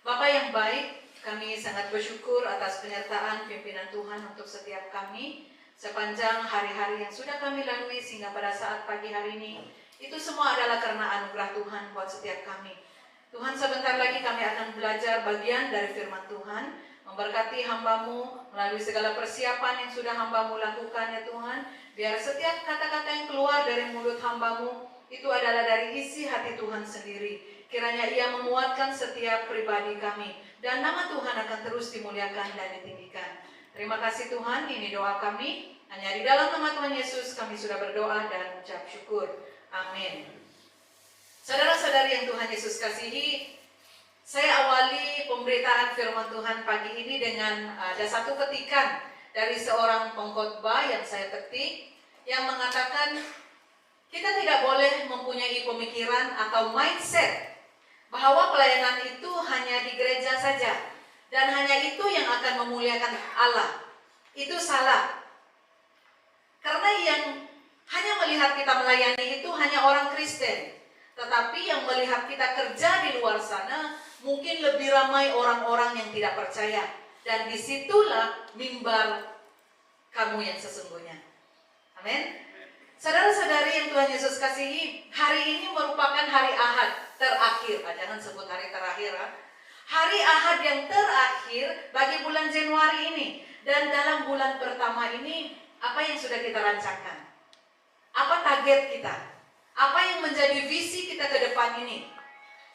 Bapa yang baik, kami sangat bersyukur atas penyertaan pimpinan Tuhan untuk setiap kami sepanjang hari-hari yang sudah kami lalui sehingga pada saat pagi hari ini. Itu semua adalah karena anugerah Tuhan buat setiap kami. Tuhan, sebentar lagi kami akan belajar bagian dari firman Tuhan. Memberkati hamba-Mu melalui segala persiapan yang sudah hamba-Mu lakukan ya Tuhan. Biar setiap kata-kata yang keluar dari mulut hamba-Mu itu adalah dari isi hati Tuhan sendiri. Kiranya Ia menguatkan setiap pribadi kami. Dan nama Tuhan akan terus dimuliakan dan ditinggikan. Terima kasih Tuhan, ini doa kami. Hanya di dalam nama Tuhan Yesus kami sudah berdoa dan ucap syukur. Amin. Saudara-saudari yang Tuhan Yesus kasihi, saya awali pemberitaan firman Tuhan pagi ini dengan ada satu ketikan dari seorang pengkhotbah yang saya petik yang mengatakan kita tidak boleh mempunyai pemikiran atau mindset bahwa pelayanan itu hanya di gereja saja dan hanya itu yang akan memuliakan Allah. Itu salah. Karena yang hanya melihat kita melayani itu hanya orang Kristen. Tetapi yang melihat kita kerja di luar sana mungkin lebih ramai orang-orang yang tidak percaya. Dan disitulah mimbar kamu yang sesungguhnya. Amin. Saudara-saudari yang Tuhan Yesus kasihi, hari ini merupakan hari Ahad terakhir. Jangan sebut hari terakhir. Hari Ahad yang terakhir bagi bulan Januari ini. Dan dalam bulan pertama ini, apa yang sudah kita rancangkan? Apa target kita? Apa yang menjadi visi kita ke depan ini?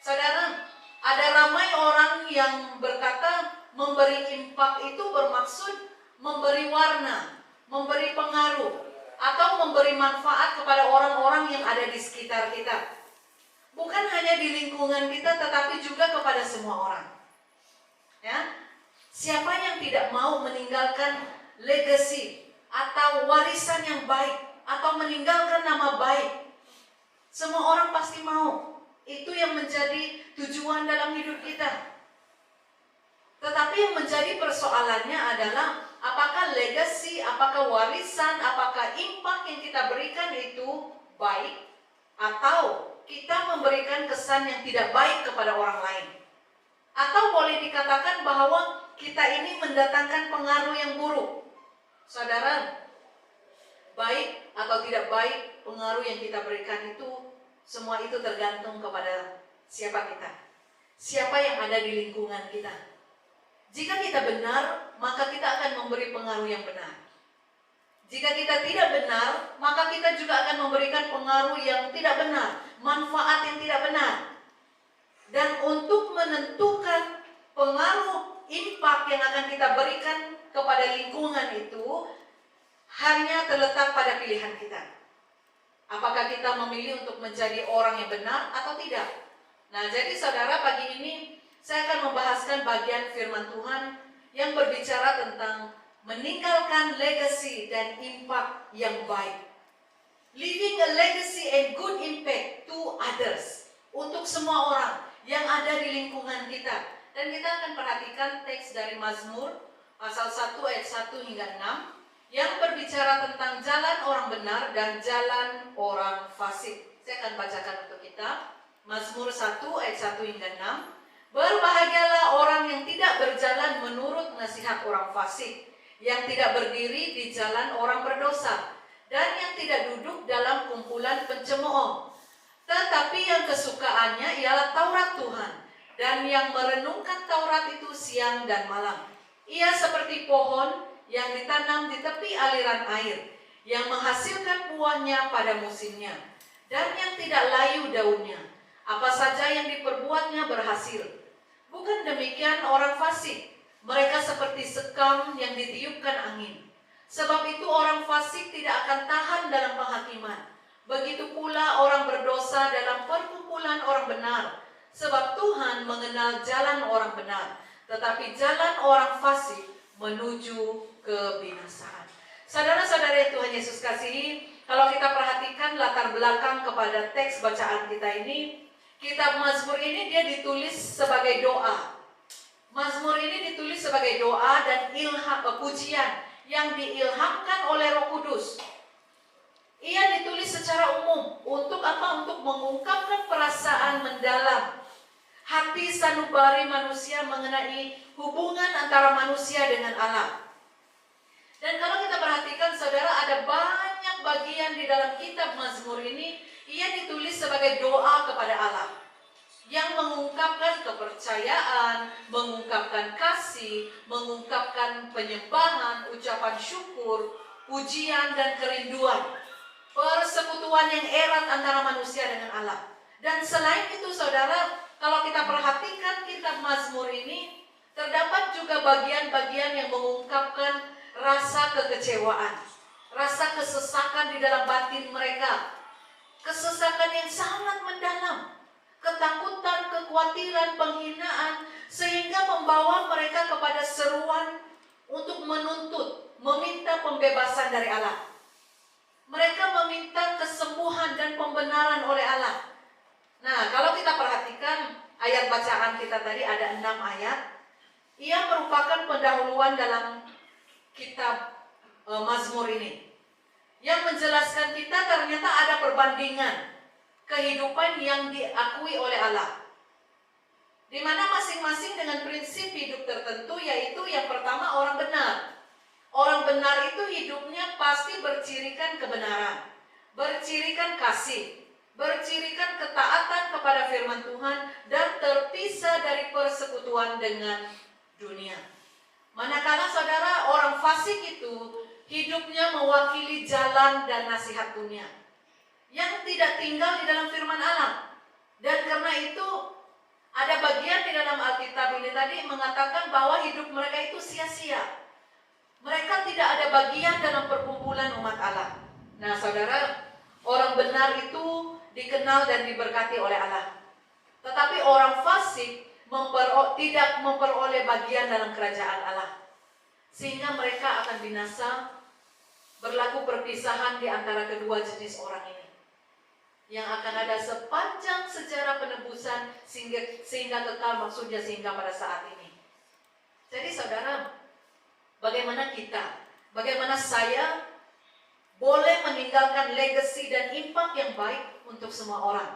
Saudara, ada ramai orang yang berkata memberi impak itu bermaksud memberi warna, memberi pengaruh, atau memberi manfaat kepada orang-orang yang ada di sekitar kita. Bukan hanya di lingkungan kita, tetapi juga kepada semua orang. Ya, siapa yang tidak mau meninggalkan legacy atau warisan yang baik, atau meninggalkan nama baik? Semua orang pasti mau. Itu yang menjadi tujuan dalam hidup kita. Tetapi yang menjadi persoalannya adalah apakah legacy, apakah warisan, apakah impak yang kita berikan itu baik, atau kita memberikan kesan yang tidak baik kepada orang lain. Atau boleh dikatakan bahwa kita ini mendatangkan pengaruh yang buruk. Saudara, baik atau tidak baik pengaruh yang kita berikan itu, semua itu tergantung kepada siapa kita. Siapa yang ada di lingkungan kita. Jika kita benar, maka kita akan memberi pengaruh yang benar. Jika kita tidak benar, maka kita juga akan memberikan pengaruh yang tidak benar, manfaat yang tidak benar. Dan untuk menentukan pengaruh impak yang akan kita berikan kepada lingkungan itu hanya terletak pada pilihan kita. Apakah kita memilih untuk menjadi orang yang benar atau tidak? Nah, jadi saudara, pagi ini saya akan membahaskan bagian firman Tuhan yang berbicara tentang meninggalkan legacy dan impact yang baik. Leaving a legacy and good impact to others. Untuk semua orang yang ada di lingkungan kita. Dan kita akan perhatikan teks dari Mazmur pasal 1 ayat 1 hingga 6 yang berbicara tentang jalan orang benar dan jalan orang fasik. Saya akan bacakan untuk kita. Mazmur 1 ayat 1 hingga 6. Berbahagialah orang yang tidak berjalan menurut nasihat orang fasik, yang tidak berdiri di jalan orang berdosa, dan yang tidak duduk dalam kumpulan pencemooh. Tetapi yang kesukaannya ialah Taurat Tuhan, dan yang merenungkan Taurat itu siang dan malam. Ia seperti pohon yang ditanam di tepi aliran air, yang menghasilkan buahnya pada musimnya, dan yang tidak layu daunnya. Apa saja yang diperbuatnya berhasil. Bukan demikian orang fasik. Mereka seperti sekam yang ditiupkan angin. Sebab itu orang fasik tidak akan tahan dalam penghakiman. Begitu pula orang berdosa dalam perkumpulan orang benar. Sebab Tuhan mengenal jalan orang benar, tetapi jalan orang fasik menuju kebinasaan. Saudara-saudara yang Tuhan Yesus kasihi, kalau kita perhatikan latar belakang kepada teks bacaan kita ini, kitab Mazmur ini dia ditulis sebagai doa. Mazmur ini ditulis sebagai doa dan pujian yang diilhamkan oleh Roh Kudus. Ia ditulis secara umum. Untuk apa? Untuk mengungkapkan perasaan mendalam hati sanubari manusia mengenai hubungan antara manusia dengan Allah. Dan kalau kita perhatikan saudara, ada banyak bagian di dalam kitab Mazmur ini, ia ditulis sebagai doa kepada Allah, yang mengungkapkan kepercayaan, mengungkapkan kasih, mengungkapkan penyembahan, ucapan syukur, pujian dan kerinduan. Persekutuan yang erat antara manusia dengan Allah. Dan selain itu saudara, kalau kita perhatikan kitab Mazmur ini, terdapat juga bagian-bagian yang mengungkapkan rasa kekecewaan, rasa kesesakan di dalam batin mereka, kesesakan yang sangat mendalam, ketakutan, kekhawatiran, penghinaan, sehingga membawa mereka kepada seruan untuk menuntut, meminta pembebasan dari Allah. Mereka meminta kesembuhan dan pembenaran oleh Allah. Nah, kalau kita perhatikan ayat bacaan kita tadi ada 6 ayat. Ia merupakan pendahuluan dalam kitab Mazmur ini, yang menjelaskan kita ternyata ada perbandingan kehidupan yang diakui oleh Allah, di mana masing-masing dengan prinsip hidup tertentu, yaitu yang pertama orang benar. Orang benar itu hidupnya pasti bercirikan kebenaran, bercirikan kasih, bercirikan ketaatan kepada firman Tuhan, dan terpisah dari persekutuan dengan dunia. Manakala saudara, orang fasik itu hidupnya mewakili jalan dan nasihat dunia, yang tidak tinggal di dalam firman Allah. Dan karena itu ada bagian di dalam Alkitab ini tadi mengatakan bahwa hidup mereka itu sia-sia. Mereka tidak ada bagian dalam perkumpulan umat Allah. Nah saudara, orang benar itu dikenal dan diberkati oleh Allah. Tetapi orang fasik tidak memperoleh bagian dalam kerajaan Allah, sehingga mereka akan binasa. Berlaku perpisahan di antara kedua jenis orang ini, yang akan ada sepanjang sejarah penebusan sehingga kekal, maksudnya sehingga pada saat ini. Jadi saudara, bagaimana saya boleh meninggalkan legacy dan impact yang baik untuk semua orang?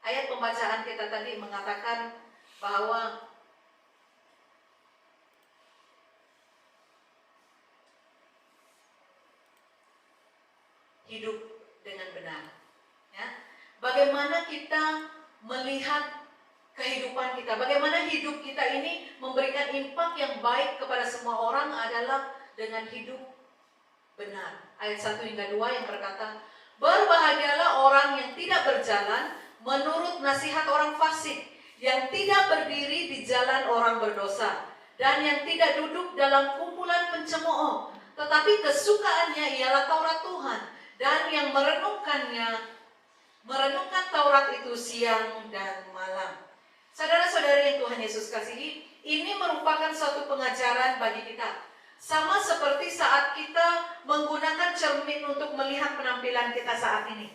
Ayat pembacaan kita tadi mengatakan bahwa hidup dengan benar. Ya. Bagaimana kita melihat kehidupan kita, bagaimana hidup kita ini memberikan impact yang baik kepada semua orang adalah dengan hidup benar. Ayat 1 hingga 2 yang berkata, berbahagialah orang yang tidak berjalan menurut nasihat orang fasik, yang tidak berdiri di jalan orang berdosa, dan yang tidak duduk dalam kumpulan pencemooh, tetapi kesukaannya ialah Taurat Tuhan, dan yang merenungkan Taurat itu siang dan malam. Saudara-saudari yang Tuhan Yesus kasihi, ini merupakan suatu pengajaran bagi kita. Sama seperti saat kita menggunakan cermin untuk melihat penampilan kita saat ini.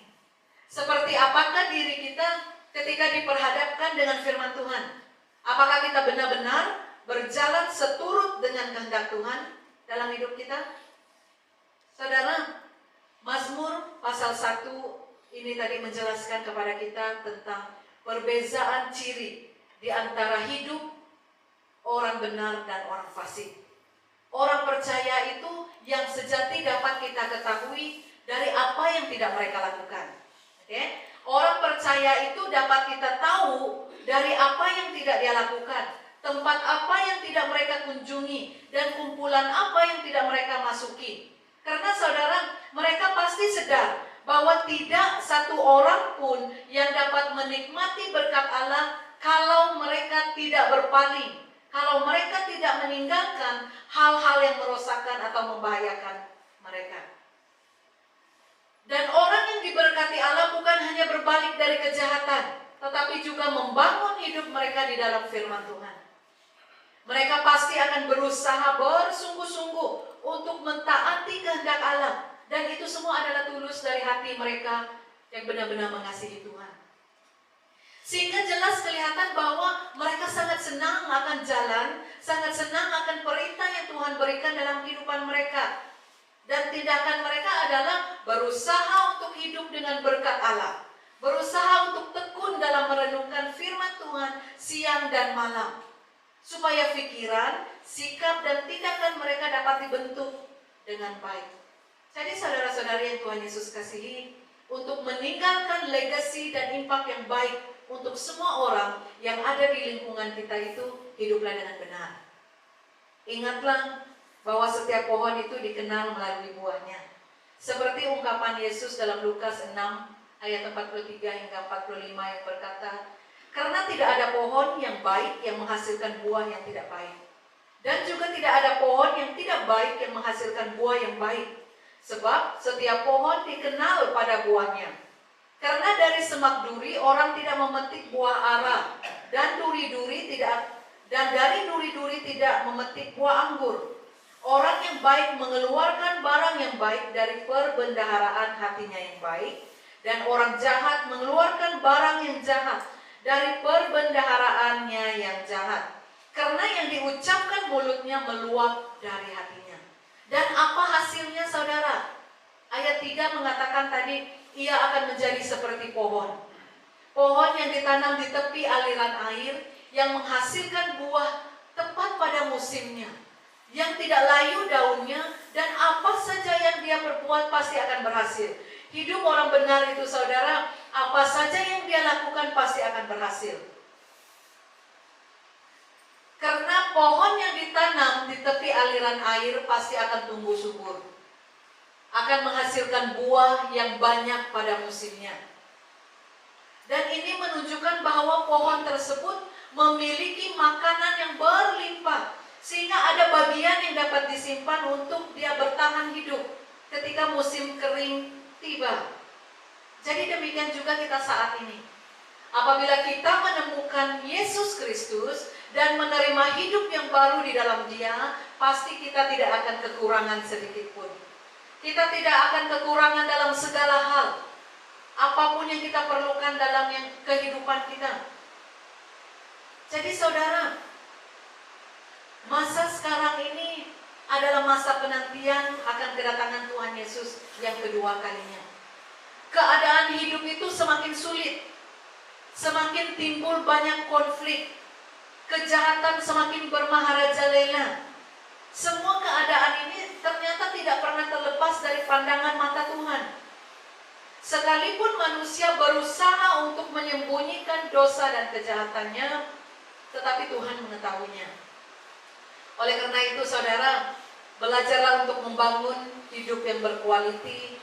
Seperti apakah diri kita ketika diperhadapkan dengan firman Tuhan? Apakah kita benar-benar berjalan seturut dengan kehendak Tuhan dalam hidup kita? Saudara, Mazmur pasal 1 ini tadi menjelaskan kepada kita tentang perbezaan ciri di antara hidup orang benar dan orang fasik. Orang percaya itu yang sejati dapat kita ketahui dari apa yang tidak mereka lakukan. Okay? Orang percaya itu dapat kita tahu dari apa yang tidak dia lakukan, tempat apa yang tidak mereka kunjungi, dan kumpulan apa yang tidak mereka masuki. Karena saudara, mereka pasti sadar bahwa tidak satu orang pun yang dapat menikmati berkat Allah kalau mereka tidak berpaling, kalau mereka tidak meninggalkan hal-hal yang merosakkan atau membahayakan mereka. Dan orang yang diberkati Allah bukan hanya berbalik dari kejahatan, tetapi juga membangun hidup mereka di dalam firman Tuhan. Mereka pasti akan berusaha bersungguh-sungguh untuk mentaati kehendak Allah. Dan itu semua adalah tulus dari hati mereka yang benar-benar mengasihi Tuhan. Sehingga jelas kelihatan bahwa mereka sangat senang akan jalan, sangat senang akan perintah yang Tuhan berikan dalam kehidupan mereka. Dan tindakan mereka adalah berusaha untuk hidup dengan berkat Allah, berusaha untuk tekun dalam merenungkan firman Tuhan siang dan malam, supaya pikiran, sikap, dan tindakan mereka dapat dibentuk dengan baik. Jadi saudara-saudari yang Tuhan Yesus kasihi, untuk meninggalkan legasi dan impak yang baik untuk semua orang yang ada di lingkungan kita itu, hiduplah dengan benar. Ingatlah bahwa setiap pohon itu dikenal melalui buahnya. Seperti ungkapan Yesus dalam Lukas 6 ayat 43 hingga 45 yang berkata, karena tidak ada pohon yang baik yang menghasilkan buah yang tidak baik, dan juga tidak ada pohon yang tidak baik yang menghasilkan buah yang baik. Sebab setiap pohon dikenal pada buahnya. Karena dari semak duri orang tidak memetik buah ara, dan dari duri-duri tidak memetik buah anggur. Orang yang baik mengeluarkan barang yang baik dari perbendaharaan hatinya yang baik, dan orang jahat mengeluarkan barang yang jahat dari perbendaharaannya yang jahat. Karena yang diucapkan mulutnya meluap dari hatinya. Dan apa hasilnya saudara? Ayat 3 mengatakan tadi, ia akan menjadi seperti pohon. Pohon yang ditanam di tepi aliran air, yang menghasilkan buah tepat pada musimnya, yang tidak layu daunnya, dan apa saja yang dia perbuat pasti akan berhasil. Hidup orang benar itu saudara, apa saja yang dia lakukan pasti akan berhasil. Karena pohon yang ditanam di tepi aliran air pasti akan tumbuh subur, akan menghasilkan buah yang banyak pada musimnya. Dan ini menunjukkan bahwa pohon tersebut memiliki makanan yang berlimpah, sehingga ada bagian yang dapat disimpan untuk dia bertahan hidup ketika musim kering tiba. Jadi demikian juga kita saat ini. Apabila kita menemukan Yesus Kristus dan menerima hidup yang baru di dalam Dia, pasti kita tidak akan kekurangan sedikit pun. Kita tidak akan kekurangan dalam segala hal, apapun yang kita perlukan dalam kehidupan kita. Jadi saudara, masa sekarang ini adalah masa penantian akan kedatangan Tuhan Yesus yang kedua kalinya. Keadaan hidup itu semakin sulit, semakin timbul banyak konflik, kejahatan semakin bermaharajalela. Semua keadaan ini ternyata tidak pernah terlepas dari pandangan mata Tuhan. Sekalipun manusia berusaha untuk menyembunyikan dosa dan kejahatannya, tetapi Tuhan mengetahuinya. Oleh karena itu saudara, belajarlah untuk membangun hidup yang berkualiti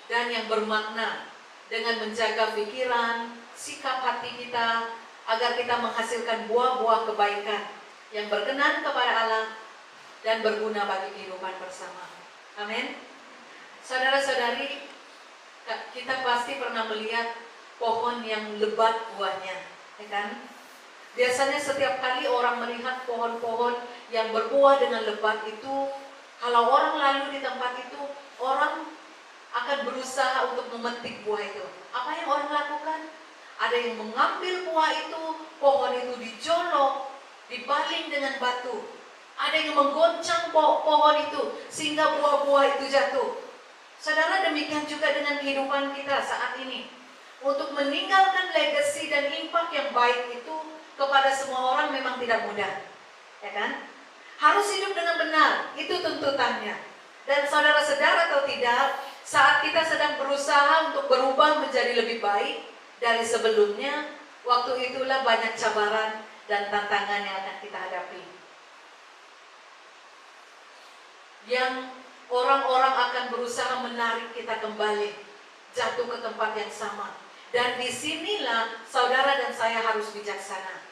dan yang bermakna, dengan menjaga pikiran, sikap hati kita, agar kita menghasilkan buah-buah kebaikan yang berkenan kepada Allah dan berguna bagi kehidupan bersama. Amin. Saudara-saudari, kita pasti pernah melihat pohon yang lebat buahnya, ya kan? Biasanya setiap kali orang melihat pohon-pohon yang berbuah dengan lebat itu, kalau orang lalu di tempat itu, orang akan berusaha untuk memetik buah itu. Apa yang orang lakukan? Ada yang mengambil buah itu, pohon itu dijolok, dibaling dengan batu. Ada yang menggoncang pohon itu sehingga buah-buah itu jatuh. Saudara, demikian juga dengan kehidupan kita saat ini. Untuk meninggalkan legasi dan impak yang baik itu kepada semua orang memang tidak mudah, ya kan? Harus hidup dengan benar, itu tuntutannya. Dan saudara sadar atau tidak, saat kita sedang berusaha untuk berubah menjadi lebih baik dari sebelumnya, waktu itulah banyak cabaran dan tantangan yang akan kita hadapi. Yang orang-orang akan berusaha menarik kita kembali, jatuh ke tempat yang sama. Dan disinilah saudara dan saya harus bijaksana.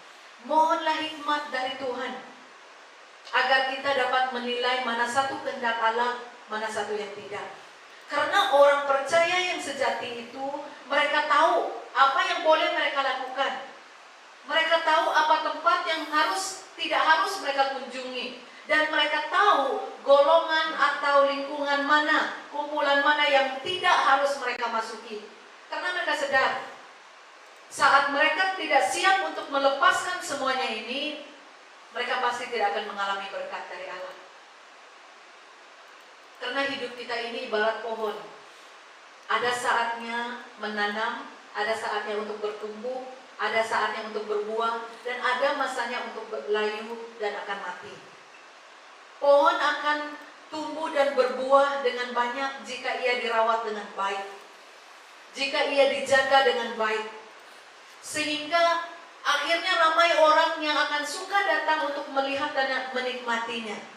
Mohonlah hikmat dari Tuhan, agar kita dapat menilai mana satu kehendak Allah, mana satu yang tidak. Karena orang percaya yang sejati itu, mereka tahu apa yang boleh mereka lakukan. Mereka tahu apa tempat yang tidak harus mereka kunjungi. Dan mereka tahu golongan atau lingkungan mana, kumpulan mana yang tidak harus mereka masuki. Karena mereka sadar, saat mereka tidak siap untuk melepaskan semuanya ini, mereka pasti tidak akan mengalami berkat dari Allah. Karena hidup kita ini ibarat pohon. Ada saatnya menanam, ada saatnya untuk bertumbuh, ada saatnya untuk berbuah, dan ada masanya untuk berlayu dan akan mati. Pohon akan tumbuh dan berbuah dengan banyak jika ia dirawat dengan baik, jika ia dijaga dengan baik, sehingga akhirnya ramai orang yang akan suka datang untuk melihat dan menikmatinya.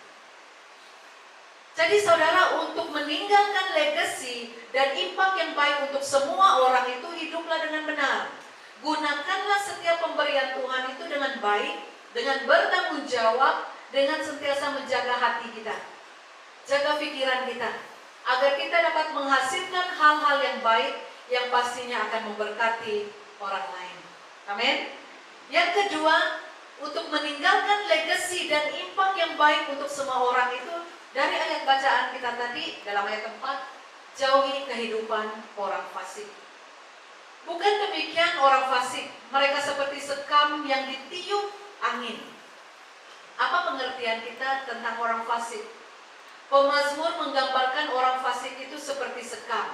Jadi saudara, untuk meninggalkan legacy dan impact yang baik untuk semua orang itu, hiduplah dengan benar. Gunakanlah setiap pemberian Tuhan itu dengan baik, dengan bertanggung jawab, dengan sentiasa menjaga hati kita, jaga pikiran kita, agar kita dapat menghasilkan hal-hal yang baik yang pastinya akan memberkati orang lain. Amin. Yang kedua, untuk meninggalkan legacy dan impact yang baik untuk semua orang itu, dari ayat bacaan kita tadi dalam ayat 4, jauhi kehidupan orang fasik. Bukan demikian orang fasik, mereka seperti sekam yang ditiup angin. Apa pengertian kita tentang orang fasik? Pemazmur menggambarkan orang fasik itu seperti sekam.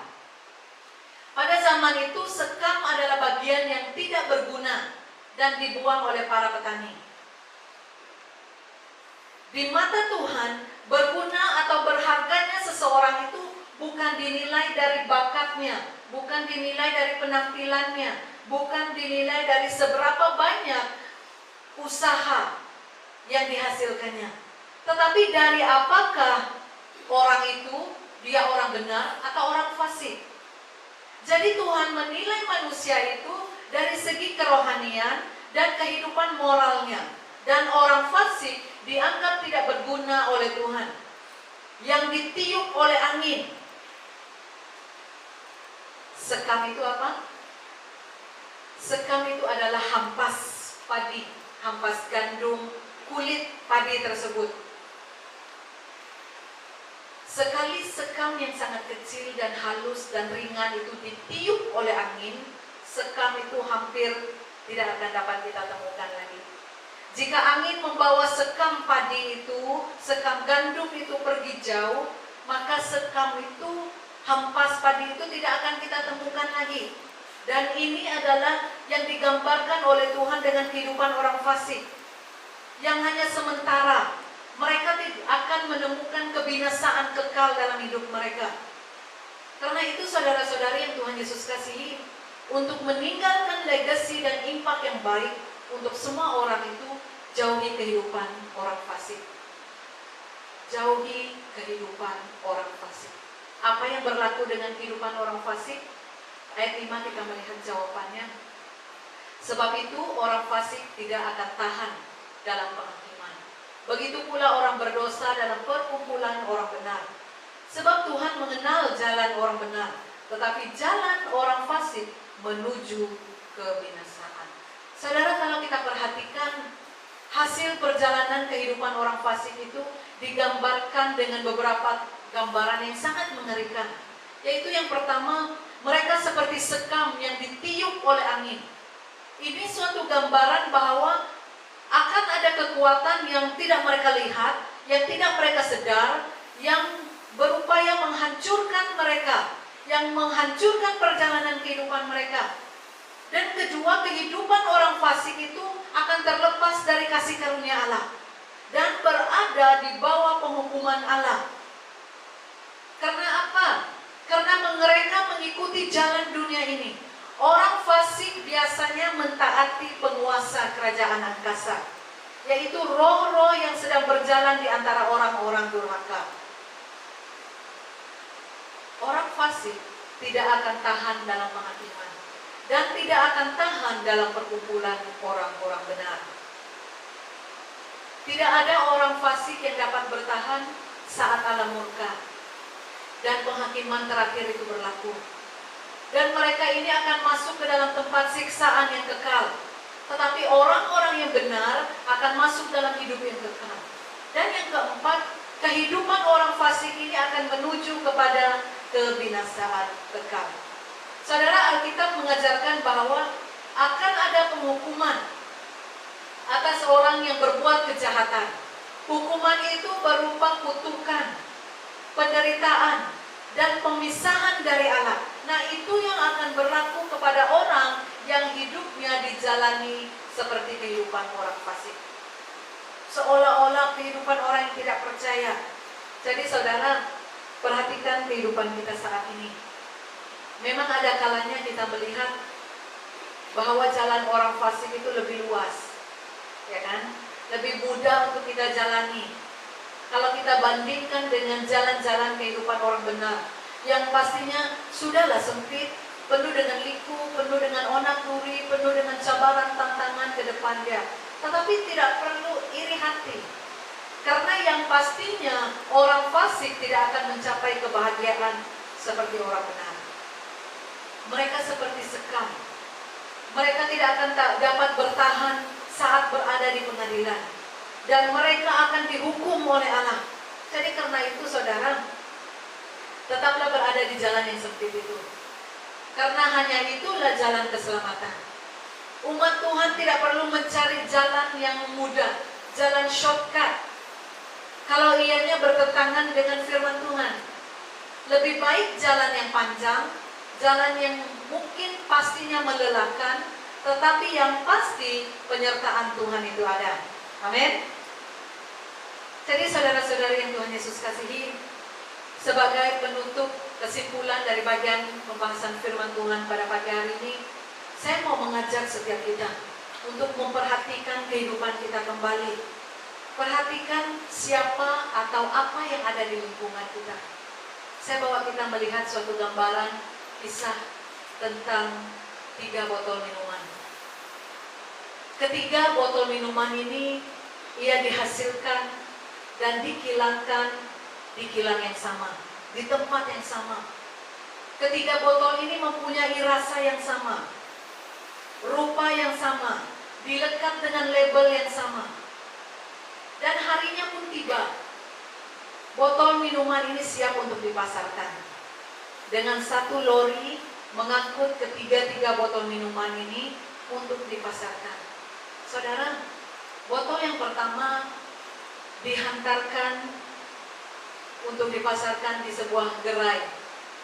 Pada zaman itu sekam adalah bagian yang tidak berguna dan dibuang oleh para petani. Di mata Tuhan, berguna atau berharganya seseorang itu bukan dinilai dari bakatnya, bukan dinilai dari penampilannya, bukan dinilai dari seberapa banyak usaha yang dihasilkannya, tetapi dari apakah orang itu, dia orang benar atau orang fasik. Jadi Tuhan menilai manusia itu dari segi kerohanian dan kehidupan moralnya. Dan orang fasik dianggap tidak berguna oleh Tuhan, yang ditiup oleh angin. Sekam itu apa? Sekam itu adalah hampas padi, hampas gandum, kulit padi tersebut. Sekali sekam yang sangat kecil dan halus dan ringan itu ditiup oleh angin, sekam itu hampir tidak akan dapat kita temukan lagi. Jika angin membawa sekam padi itu, sekam gandum itu pergi jauh, maka sekam itu, hampas padi itu tidak akan kita temukan lagi. Dan ini adalah yang digambarkan oleh Tuhan dengan kehidupan orang fasik, yang hanya sementara. Mereka akan menemukan kebinasaan kekal dalam hidup mereka. Karena itu saudara-saudari yang Tuhan Yesus kasihi, untuk meninggalkan legacy dan impact yang baik untuk semua orang itu, jauhi kehidupan orang fasik. Jauhi kehidupan orang fasik. Apa yang berlaku dengan kehidupan orang fasik? Ayat 5 kita melihat jawabannya. Sebab itu orang fasik tidak akan tahan dalam penghakiman. Begitu pula orang berdosa dalam perkumpulan orang benar. Sebab Tuhan mengenal jalan orang benar, tetapi jalan orang fasik menuju kebinasaan. Saudara, kalau kita perhatikan hasil perjalanan kehidupan orang fasik itu digambarkan dengan beberapa gambaran yang sangat mengerikan. Yaitu yang pertama, mereka seperti sekam yang ditiup oleh angin. Ini suatu gambaran bahwa akan ada kekuatan yang tidak mereka lihat, yang tidak mereka sedar, yang berupaya menghancurkan mereka, yang menghancurkan perjalanan kehidupan mereka. Dan kedua, kehidupan orang fasik itu akan terlepas dari kasih karunia Allah dan berada di bawah penghukuman Allah. Karena apa? Karena mereka mengikuti jalan dunia ini. Orang fasik biasanya mentaati penguasa kerajaan angkasa, yaitu roh-roh yang sedang berjalan di antara orang-orang durhaka. Orang fasik tidak akan tahan dalam penghakiman dan tidak akan tahan dalam perkumpulan orang-orang benar. Tidak ada orang fasik yang dapat bertahan saat Allah murka dan penghakiman terakhir itu berlaku. Dan mereka ini akan masuk ke dalam tempat siksaan yang kekal. Tetapi orang-orang yang benar akan masuk dalam hidup yang kekal. Dan yang keempat, kehidupan orang fasik ini akan menuju kepada kebinasaan kekal. Saudara, Alkitab mengajarkan bahwa akan ada penghukuman atas orang yang berbuat kejahatan. Hukuman itu berupa kutukan, penderitaan, dan pemisahan dari Allah. Nah, itu yang akan berlaku kepada orang yang hidupnya dijalani seperti kehidupan orang fasik. Seolah-olah kehidupan orang yang tidak percaya. Jadi saudara, perhatikan kehidupan kita saat ini. Memang ada kalanya kita melihat bahwa jalan orang fasik itu lebih luas, ya kan? Lebih mudah untuk kita jalani. Kalau kita bandingkan dengan jalan-jalan kehidupan orang benar, yang pastinya sudahlah sempit, penuh dengan liku, penuh dengan onak duri, penuh dengan cabaran tantangan ke depannya. Tetapi tidak perlu iri hati, karena yang pastinya orang fasik tidak akan mencapai kebahagiaan seperti orang benar. Mereka seperti sekam. Mereka tidak akan dapat bertahan saat berada di pengadilan, dan mereka akan dihukum oleh Allah. Jadi karena itu saudara, tetaplah berada di jalan yang sempit itu, karena hanya itulah jalan keselamatan. Umat Tuhan tidak perlu mencari jalan yang mudah, jalan shortcut. Kalau ianya bertentangan dengan firman Tuhan, lebih baik jalan yang panjang, jalan yang mungkin pastinya melelahkan, tetapi yang pasti penyertaan Tuhan itu ada. Amin. Jadi saudara-saudari yang Tuhan Yesus kasihi, sebagai penutup kesimpulan dari bagian pembahasan firman Tuhan pada pagi hari ini, saya mau mengajak setiap kita untuk memperhatikan kehidupan kita kembali. Perhatikan siapa atau apa yang ada di lingkungan kita. Saya bawa kita melihat suatu gambaran kisah tentang 3 botol minuman. Ketiga botol minuman ini ia dihasilkan dan dikilangkan di kilang yang sama, di tempat yang sama. Ketiga botol ini mempunyai rasa yang sama, rupa yang sama, dilekat dengan label yang sama. Dan harinya pun tiba, botol minuman ini siap untuk dipasarkan. Dengan 1 lori mengangkut ketiga botol minuman ini untuk dipasarkan. Saudara, botol yang pertama dihantarkan untuk dipasarkan di sebuah gerai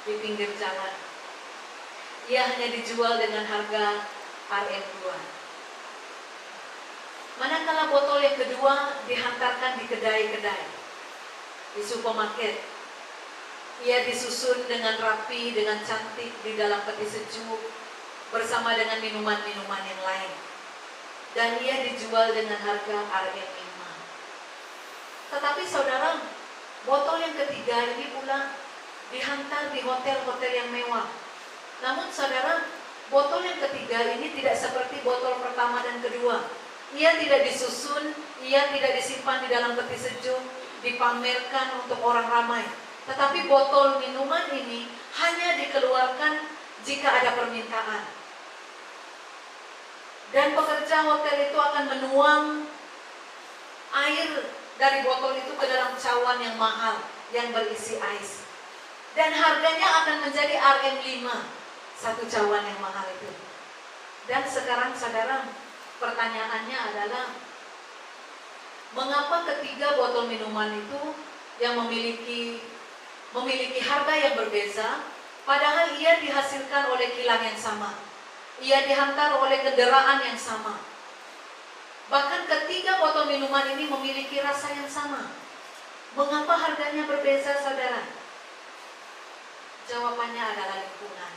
di pinggir jalan. Ia hanya dijual dengan harga RM2. Manakala botol yang kedua dihantarkan di kedai-kedai, di supermarket. Ia disusun dengan rapi, dengan cantik di dalam peti sejuk bersama dengan minuman-minuman yang lain. Dan ia dijual dengan harga RM5. Tetapi saudara, botol yang ketiga ini pula dihantar di hotel-hotel yang mewah. Namun saudara, botol yang ketiga ini tidak seperti botol pertama dan kedua. Ia tidak disusun, ia tidak disimpan di dalam peti sejuk, dipamerkan untuk orang ramai. Tetapi botol minuman ini hanya dikeluarkan jika ada permintaan. Dan pekerja hotel itu akan menuang air dari botol itu ke dalam cawan yang mahal yang berisi ais. Dan harganya akan menjadi RM5 satu cawan yang mahal itu. Dan sekarang saudara, pertanyaannya adalah, mengapa ketiga botol minuman itu yang memiliki harga yang berbeza, padahal ia dihasilkan oleh kilang yang sama, ia dihantar oleh kendaraan yang sama. Bahkan ketiga botol minuman ini memiliki rasa yang sama. Mengapa harganya berbeza, saudara? Jawabannya adalah lingkungan.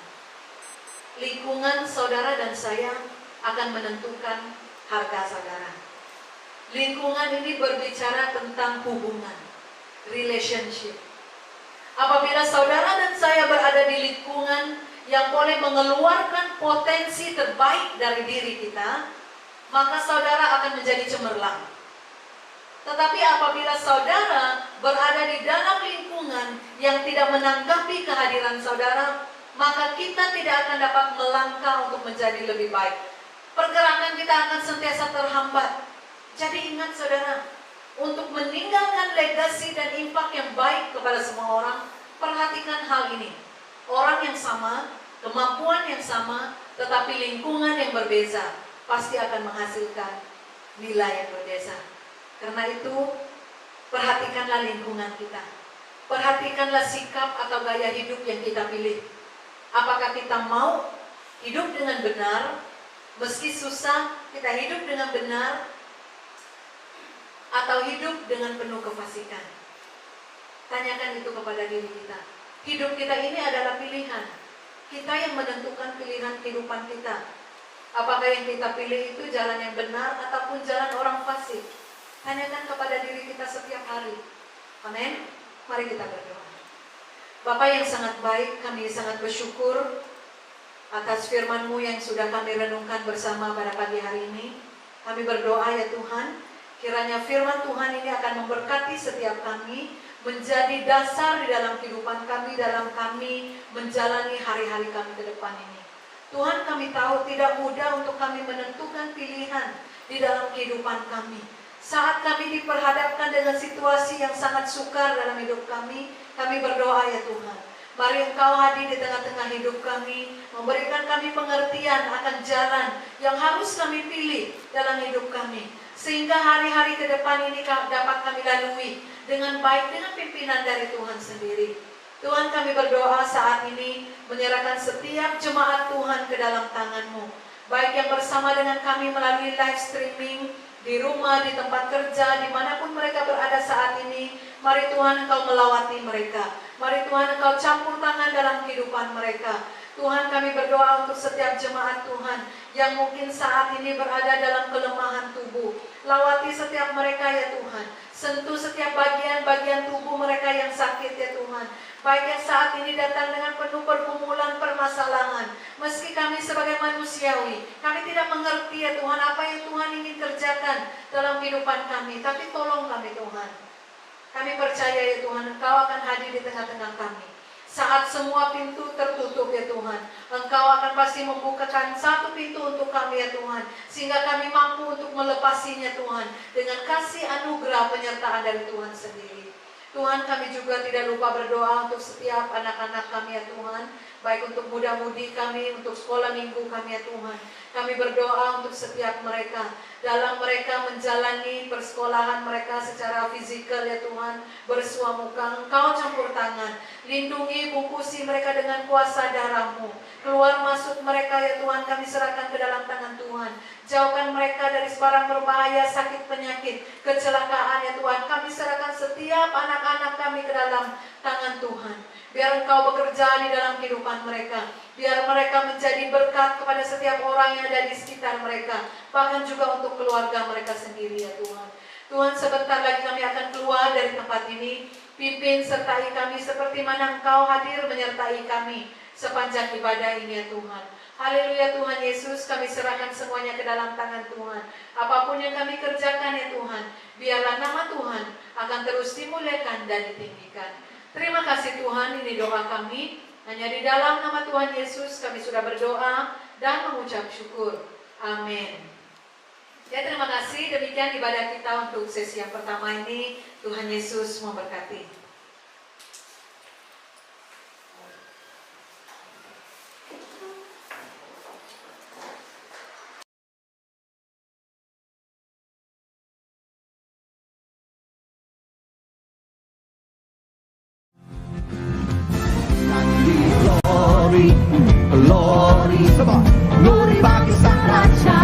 Lingkungan saudara dan saya akan menentukan harga saudara. Lingkungan ini berbicara tentang hubungan, relationship. Apabila saudara dan saya berada di lingkungan yang boleh mengeluarkan potensi terbaik dari diri kita, maka saudara akan menjadi cemerlang. Tetapi apabila saudara berada di dalam lingkungan yang tidak menanggapi kehadiran saudara, maka kita tidak akan dapat melangkah untuk menjadi lebih baik. Pergerakan kita akan sentiasa terhambat. Jadi ingat saudara, untuk meninggalkan legasi dan impak yang baik kepada semua orang, perhatikan hal ini. Orang yang sama, kemampuan yang sama, tetapi lingkungan yang berbeda, pasti akan menghasilkan nilai yang berbeda. Karena itu, perhatikanlah lingkungan kita. Perhatikanlah sikap atau gaya hidup yang kita pilih. Apakah kita mau hidup dengan benar, meski susah kita hidup dengan benar, atau hidup dengan penuh kefasikan? Tanyakan itu kepada diri kita. Hidup kita ini adalah pilihan. Kita yang menentukan pilihan kehidupan kita. Apakah yang kita pilih itu jalan yang benar ataupun jalan orang fasik? Tanyakan kepada diri kita setiap hari. Amin. Mari kita berdoa. Bapa yang sangat baik, kami sangat bersyukur atas firman-Mu yang sudah kami renungkan bersama pada pagi hari ini. Kami berdoa ya Tuhan, kiranya firman Tuhan ini akan memberkati setiap kami, menjadi dasar di dalam kehidupan kami, dalam kami menjalani hari-hari kami ke depan ini. Tuhan, kami tahu tidak mudah untuk kami menentukan pilihan di dalam kehidupan kami. Saat kami diperhadapkan dengan situasi yang sangat sukar dalam hidup kami berdoa ya Tuhan. Mari Engkau hadir di tengah-tengah hidup kami, memberikan kami pengertian akan jalan yang harus kami pilih dalam hidup kami. Sehingga hari-hari ke depan ini dapat kami lalui dengan baik, dengan pimpinan dari Tuhan sendiri. Tuhan, kami berdoa saat ini menyerahkan setiap jemaat Tuhan ke dalam tangan-Mu. Baik yang bersama dengan kami melalui live streaming, di rumah, di tempat kerja, dimanapun mereka berada saat ini. Mari Tuhan Engkau melawati mereka. Mari Tuhan Engkau campur tangan dalam kehidupan mereka. Tuhan, kami berdoa untuk setiap jemaat Tuhan yang mungkin saat ini berada dalam kelemahan tubuh. Lawati setiap mereka ya Tuhan. Sentuh setiap bagian-bagian tubuh mereka yang sakit ya Tuhan. Baik yang saat ini datang dengan penuh pergumulan, permasalahan. Meski kami sebagai manusiawi, kami tidak mengerti ya Tuhan apa yang Tuhan ingin kerjakan dalam kehidupan kami. Tapi tolong kami Tuhan. Kami percaya ya Tuhan, Engkau akan hadir di tengah-tengah kami. Saat semua pintu tertutup ya Tuhan, Engkau akan pasti membukakan satu pintu untuk kami ya Tuhan, sehingga kami mampu untuk melepasinya Tuhan, dengan kasih anugerah penyertaan dari Tuhan sendiri. Tuhan, kami juga tidak lupa berdoa untuk setiap anak-anak kami ya Tuhan, baik untuk muda-mudi kami, untuk sekolah minggu kami ya Tuhan. Kami berdoa untuk setiap mereka, dalam mereka menjalani persekolahan mereka secara fisikal ya Tuhan, bersua muka, Engkau campur tangan, lindungi, bungkusi mereka dengan kuasa darah-Mu. Keluar masuk mereka ya Tuhan, kami serahkan ke dalam tangan Tuhan. Jauhkan mereka dari sebarang berbahaya, sakit, penyakit, kecelakaan ya Tuhan. Kami serahkan setiap anak-anak kami ke dalam tangan Tuhan. Biar Engkau bekerja di dalam kehidupan mereka. Biar mereka menjadi berkat kepada setiap orang yang ada di sekitar mereka. Bahkan juga untuk keluarga mereka sendiri ya Tuhan. Tuhan, sebentar lagi kami akan keluar dari tempat ini. Pimpin sertai kami seperti mana Engkau hadir menyertai kami sepanjang ibadah ini ya Tuhan. Haleluya Tuhan Yesus, kami serahkan semuanya ke dalam tangan Tuhan. Apapun yang kami kerjakan ya Tuhan, biarlah nama Tuhan akan terus dimuliakan dan ditinggikan. Terima kasih Tuhan, ini doa kami. Hanya di dalam nama Tuhan Yesus kami sudah berdoa dan mengucap syukur. Amin. Ya, terima kasih. Demikian ibadah kita untuk sesi yang pertama ini. Tuhan Yesus memberkati. Glory, glory bagi sang raja.